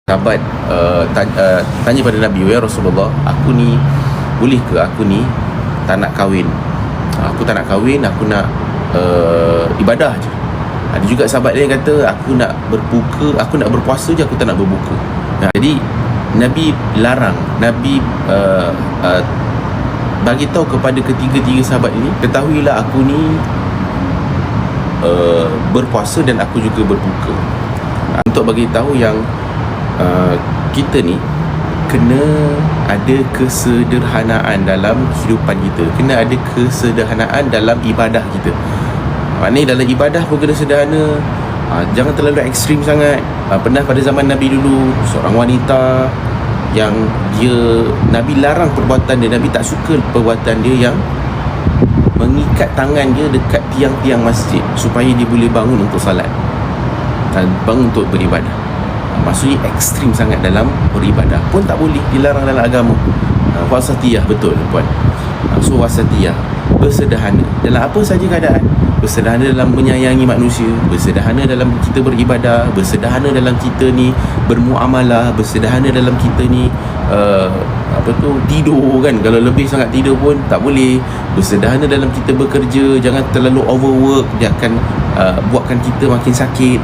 Sahabat tanya pada Nabi, ya Rasulullah, aku ni boleh ke aku ni tak nak kahwin, aku tak nak kahwin, aku nak ibadah je. Ada juga sahabat dia yang kata, aku nak berbuka, aku nak berpuasa je, aku tak nak berbuka. Jadi Nabi larang, Nabi bagi tahu kepada ketiga-tiga sahabat ini, ketahuilah aku ni berpuasa dan aku juga berbuka. Untuk bagi tahu yang kita ni kena ada kesederhanaan dalam kehidupan kita, kena ada kesederhanaan dalam ibadah kita. Maknanya dalam ibadah pun kena sederhana, jangan terlalu ekstrim sangat. Pernah pada zaman Nabi dulu, seorang wanita yang Nabi larang perbuatan dia, Nabi tak suka perbuatan dia yang mengikat tangan dia dekat tiang-tiang masjid supaya dia boleh bangun untuk salat dan bangun untuk beribadah. Maksudnya ekstrim sangat dalam beribadah pun tak boleh, dilarang dalam agama. Wasatiyah, betul puan. So wasatiyah, bersederhana dalam apa saja keadaan, bersederhana dalam menyayangi manusia, bersederhana dalam kita beribadah, bersederhana dalam kita ni bermuamalah, bersederhana dalam kita ni tidur kan. Kalau lebih sangat tidur pun tak boleh. Bersederhana dalam kita bekerja, jangan terlalu overwork, dia akan buatkan kita makin sakit.